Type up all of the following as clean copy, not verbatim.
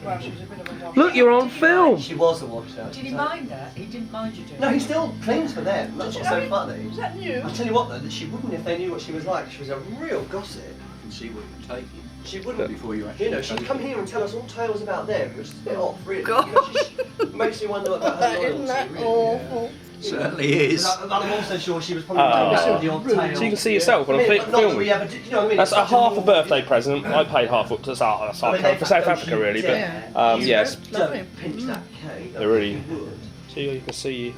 Well, she was a bit of a washout. Look, you're on film. She was a washout. Did he mind that? He didn't mind you doing No, he it? still cleans for them. That's what's so funny. Was that new? I tell you what though, that she wouldn't if they knew what she was like. She was a real gossip. And she wouldn't take it. She wouldn't. Before you actually You know, she'd take come it. here and tell us all tales about them, which is a bit off, really. God. You know, makes me wonder about her loyalty. Isn't that really. awful? Certainly is. And I'm also sure she was probably telling the odd tale. So you can see yourself when I'm Not that we filming. ever did, you know what I mean? That's It's a such half a normal- birthday present. I paid half up to start I mean, for South Africa, really. But Yeah. yes, Don't pinch that cake. They're really- You would. so you can see.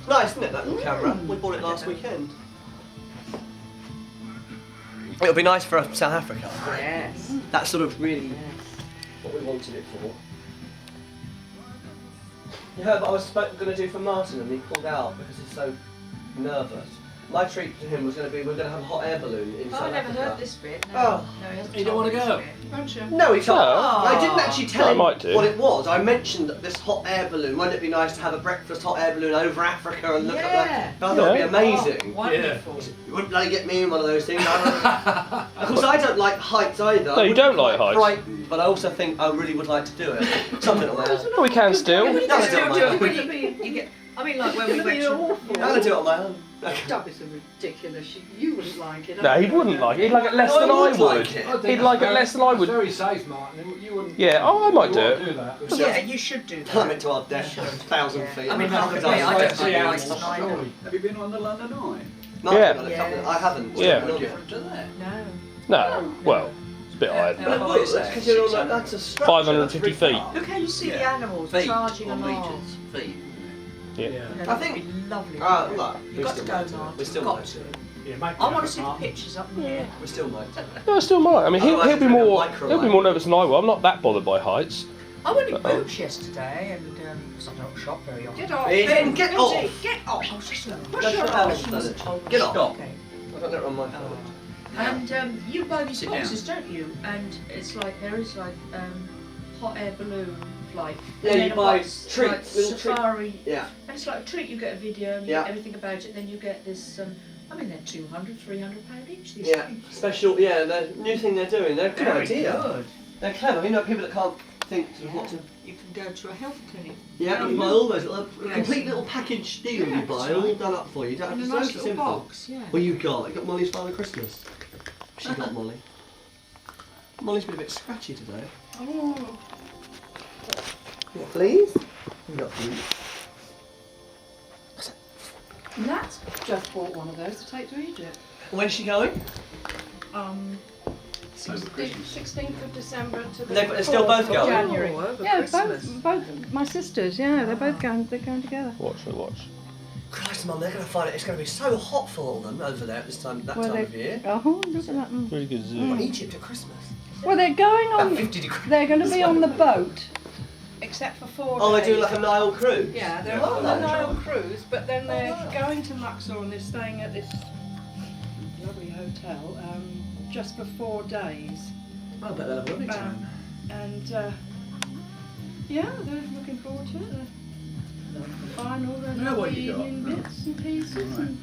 Nice, isn't it, that little camera? We bought it last weekend. It'll be nice for South Africa. Yes. That's sort of really what we wanted it for. You heard what I was going to do for Martin and he pulled out because he's so nervous. My treat to him was going to be we're going to have a hot air balloon in Oh, South I never Africa. heard this bit. No, Oh. no, he hasn't You don't told wanna me this go? bit. Won't you? No, he told No. I didn't actually tell I him might do. what it was. I mentioned this hot air balloon. Wouldn't it be nice to have a breakfast hot air balloon over Africa and look at Yeah. that? I thought it would be Yeah. amazing. Oh, wonderful. You wouldn't bloody get me in one of those things. Of course, I don't like heights either. No, you don't like heights. Frightened, but I also think I really would like to do it. Something like that. No, we can still. You No, I can still don't do mind. it when you get. I mean, like when we It'll went be to. awful. I'm going to do it on my own. That is ridiculous. You wouldn't like it. No, he wouldn't like it. He'd like it less than I would would. like it. He'd like it less than I would. Very safe, Martin. You wouldn't. Yeah, oh, I might do you it. wouldn't do that. Yeah, you should do Climb that. it to our death, 1,000 Yeah. feet. I mean, How like, could yeah, I don't see like animals? heights either. Surely. Have you been on the London Eye? No, Yeah. I've done a couple of- I haven't. Yeah. Not yet. Different to that. No. No, well, it's a bit higher than But it that. would, because you're on that, that's a structure. 550 that's pretty feet. far. Look how you see the Yeah. animals Feet charging or along. meters. Feet. Yeah. You know, I that think- would be lovely. Look, You've we got to still go, might do it. Martin. We still You've got might to. do it. Yeah, make I want to see the pictures up in the air. We still might do it. No, I still might. I mean, he'll be Otherwise it's like a more. micro He'll be life. more nervous than I will. I'm not that bothered by heights. I went in Boots yesterday and because I don't shop very often. Get off. Ben, get off! Get off! I was just like, Go for Alice, Get off! Okay. I don't know it on my phone. And you buy these Sit boxes, don't you? And it's like there is like hot air balloon flight. Yeah, And you then buy like, treats, like little treats. safari. Yeah. And it's like a treat. You get a video, and you Yeah. get everything about it. Then you get this. I mean, they're 200, 300 pound each. These Yeah. things. Special, yeah, the new thing they're doing, they're a good Very idea. good. They're clever, you know, people that can't think of what to. You can go to a health clinic. Yeah, you buy all those little, Yes. complete little package deal Yeah, you buy, that's all right. done up for you. You don't have In a to nice so little simple. box. Yeah. What you got? You got Molly's Father Christmas. She got Molly. Molly's been a bit scratchy today. Oh. You got fleas? You got fleas. Nat's just bought one of those to take to Egypt. When's she going? Over Christmas. 16th of December to the They're still 4th both of going? January. Oh, over Yeah, Christmas. both my sisters. Yeah, they're both going. They're going together. Watch. Christ, Mum, they're going to find it. It's going to be so hot for all of them over there at this time, that Well, time they- of year. Oh, look at that. Really good zoo. What, Egypt at Christmas? Well, they're going About on. 50 degrees. They're going to be on the boat, except for 4 Oh, days. they do like a Nile cruise? Yeah, they're Oh, on the that's Nile right. cruise, but then they're going to Luxor and they're staying at this lovely hotel just for 4 days. I bet they'll have a lovely Um, time. And yeah, they're looking forward to it. They're buying all their Now what lovely you got? evening bits and pieces. Right. And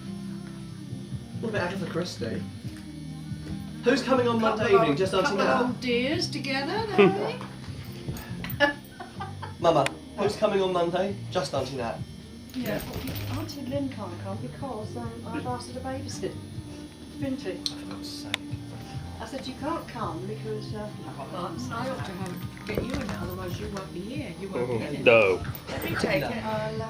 What about Agatha Christie? Who's coming on couple Monday of evening, old- just after couple of now? old dears together, don't they? Mama, who's coming on Monday? Just Auntie Nat. Yeah. Auntie Lynn can't come because I've asked her to babysit Vinty. For God's sake. I said you can't come because Martin, I ought to get you in it, otherwise you won't be here. You won't be in it. No. Let me take it. I'll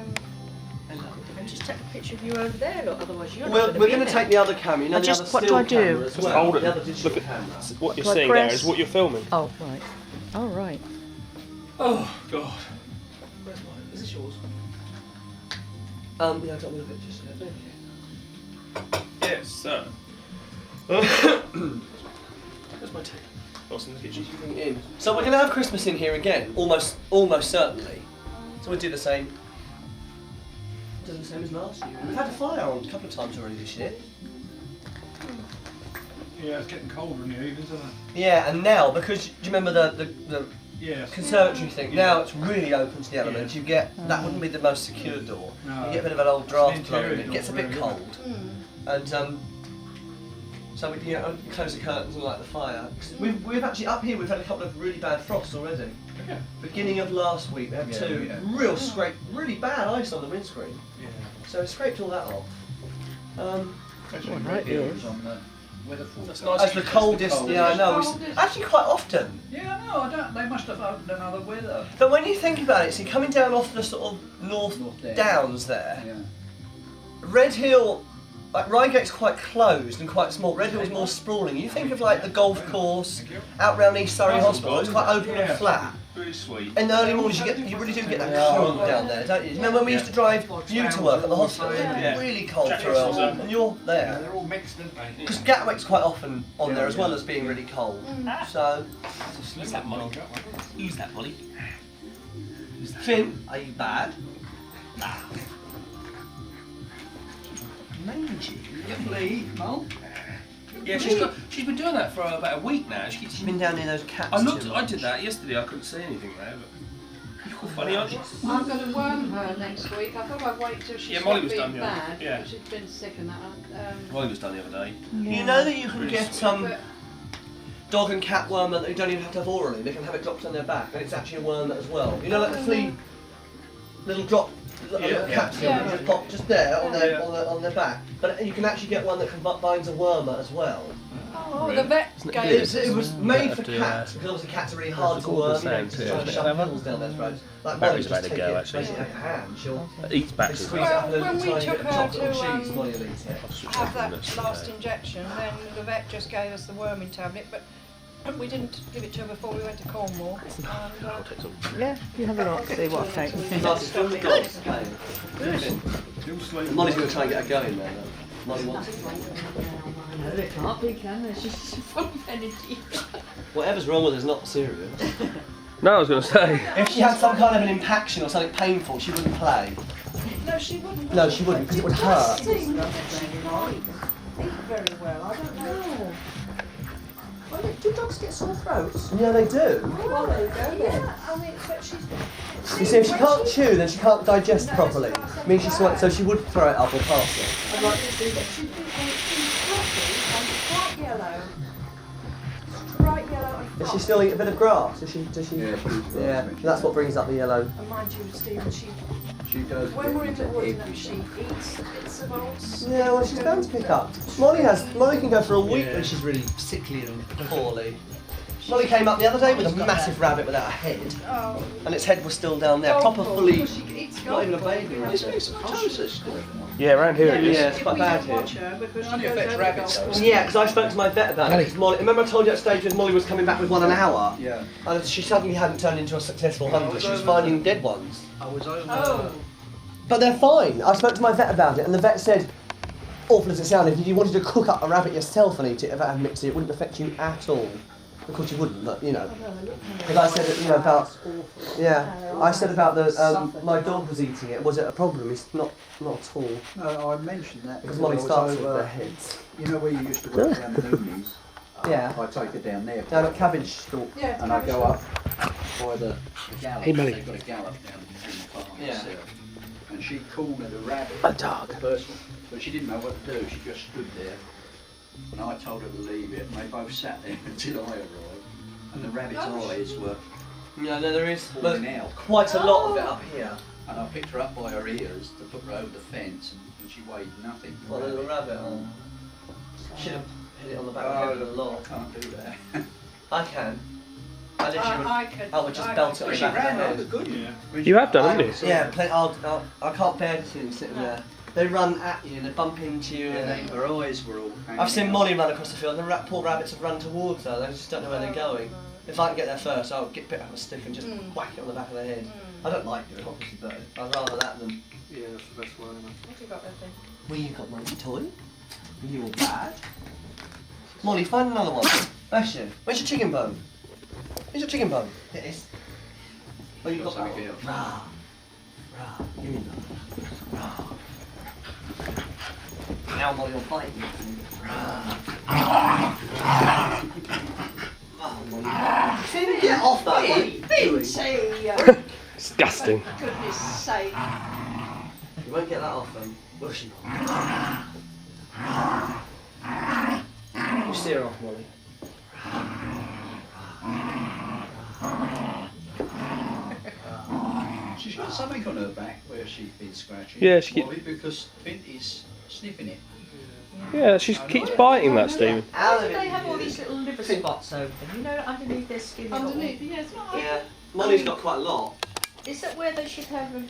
And just take a picture of you over there, look, otherwise you're not We're going to going be to in take it. the other camera, you know, I the just- other what do still I do? camera as Just well, hold the it. other digital Look at camera. what you're Do I seeing there press? is what you're filming. Oh, right. Oh, right. Oh, God. Where's mine? Is this yours? Yeah, I don't want to pictures. Thank you. Yes, sir. Where's my tea? What's in the kitchen? Bring it in. So we're going to have Christmas in here again, almost certainly. So we'll do the same. Do the same as last year. We've had a fire on a couple of times already this year. Yeah, it's getting colder in the evenings, isn't it? Yeah, and now because do you remember the Yes. conservatory thing? Yeah. Now it's really open to the elements. You get that wouldn't be the most secure door. No. You get a bit of an old draft It's an blowing. interior It gets a bit door, really, cold, and So we close the curtains and light the fire. 'Cause we've actually, up here, we've had a couple of really bad frosts already. Yeah. Beginning of last week, we had two real really bad ice on the windscreen. Yeah. So we scraped all that off. Especially right, Red Hills yeah. on the weather That's forecast. nice. As the coldest, yeah, I know. Coldest. Actually, quite often. Yeah, I know. I don't. They must have opened another weather. But when you think about it, see, coming down off the sort of North North Downs there, Yeah. Red Hill, like Reigate's quite closed and quite small. Red Hill's more sprawling. You think of like the golf course out round East Surrey Hospital. It's quite open and flat. Really sweet. In the early mornings, you really do get that cold down there, don't you? Remember when we used to drive you to work at the hospital? Yeah. Really cold Jack through Russell's, and you're Yeah, there. they're all mixed, aren't they? Because Gatwick's quite often on there as well as being really cold. So, Who's that, Molly? who's that, Molly? Finn, are you bad? Mangy. Lee, Mole. Yeah, she's been doing that for about a week now. She's Been down in those cats. I did that yesterday. I couldn't see anything there, but you're funny, aren't you? I'm going to worm her next week. I thought I'd wait till she Yeah, stopped Molly was being done the other- bad. yeah. But she's been sick and that. Molly was done the other day. You know that you can Really get but dog and cat worm that you don't even have to have orally. They can have it dropped on their back, and it's actually a worm as well. You know, like the flea, little drop, little capsule Yeah. that just pop just there on their Yeah. on their back. But you can actually get one that binds a wormer as well. oh, the vet Isn't it gave good? us. It was made for Have to, cats because obviously cats are really hard to all the worm. You know, same just too. trying to shove Clever. pills down their throats. Like Barry's Molly, made just a take go, it actually. basically like a hand. She'll It eats back squeeze as it well. out a little When we tiny took bit of her chocolate or to, cheese. Molly will eat it. Have that last injection, then the vet just gave us the worming tablet, but we didn't give it to her before we went to Cornwall. And, I'll take some. Yeah, you have a look, see what effect. Nice, it's filmed good. Still sleeping. Molly's going to try and get her going there. Molly wants it. No, they can't be, can they? She's full of energy. Whatever's wrong with her is not serious. No, I was going to say. If she had some kind of an impaction or something painful, she wouldn't play. No, she wouldn't. No, she wouldn't, because it would hurt. Seemed that she might eat very well. I don't know. Well, do dogs get sore throats? Yeah, they do. Well, there you go then. Yeah, I mean, but she's. You see, if she can't chew, then she can't digest properly. I mean, so she would throw it up or pass it. I'd like to see that she's been fluffy and bright yellow. Bright yellow and Does she fluffy. still eat a bit of grass? Does she? Yeah, she eats grass, Yeah, doesn't she? that's what brings up the yellow. And mind you, Stephen, She does. when we're in the get woods, every she time. eats bits of oats. Yeah, well, she's bound to pick up. Molly can go for a week when she's really sickly and poorly. Molly came up the other day with a massive rabbit without a head, Oh, and its head was still down there, proper fully. She eats Not even a golf baby. ball. Yeah, around here it is. Yeah, it's quite bad We here. don't watch her because she Only goes affects over rabbits, golf though, course. Yeah, because I spoke to my vet about it. 'Cause Molly, remember I told you at stage when Molly was coming back with one an hour? Yeah. And she suddenly hadn't turned into a successful hunter. She was finding dead ones. I was over. Oh, But they're fine. I spoke to my vet about it, and the vet said, awful as it sounded, if you wanted to cook up a rabbit yourself and eat it without having mixed it, it wouldn't affect you at all. Of course you wouldn't, but you know. Because I said, you know, about, yeah, I said about the, my dog was eating it. Was it a problem? It's not at all. No, I mentioned that Because because Molly I was starts with over- their heads. You know where you used to work down the Moonies? Yeah. I take her down there. Down at Cabbage Stalk. yeah. And I go up by the gallop. Hey, Molly. They've got a gallop down between the farm and Yeah. the cell. And she cornered a rabbit. A dog. The first one. But she didn't know what to do. She just stood there. And I told her to leave it. And they both sat there until I arrived. And the rabbit's eyes were Yeah, no, there's falling out. quite a lot of it up here. And I picked her up by her ears to put her over the fence, and she weighed nothing. What, a little rabbit? Should have hit it on the back of the head with a I lot. can't do that. I can. I literally would. I could. I would just I belt could- it on the She back of ran the over, head. couldn't you? You have done, haven't you? Yeah, I can't bear to see them sitting there. They run at you, they bump into you, and they. Her eyes were all hanging I've seen out. Molly run across the field, and the poor rabbits have run towards her, they just don't know where they're going. If I can get there first, I'll pick up a stick and just whack it on the back of their head. I don't like doing it, but I'd rather that than. Yeah, that's the best way. What have you got there, thing? Well, you got my toy. You all bad. Molly, find another one. Bless you. Where's your chicken bone? Where's your chicken bone? It is. Oh, you got that something one. else. Rah. Rah. Give me that. Rah. Now Molly will bite you. Rah. Oh, Molly. Finn, get off that one. Binty! Disgusting. For goodness sake. You won't get that off then, will she? You steer off, Molly. She's got something on her back where she's been scratching. Yeah, she keep- Molly, because Binty's sniffing it. Yeah, she keeps biting that, Stephen. How do they have all these little liver spots open? You know, underneath their skin. they've got Underneath, yeah, it's not Yeah. Molly's got quite a lot. Is that where they should have a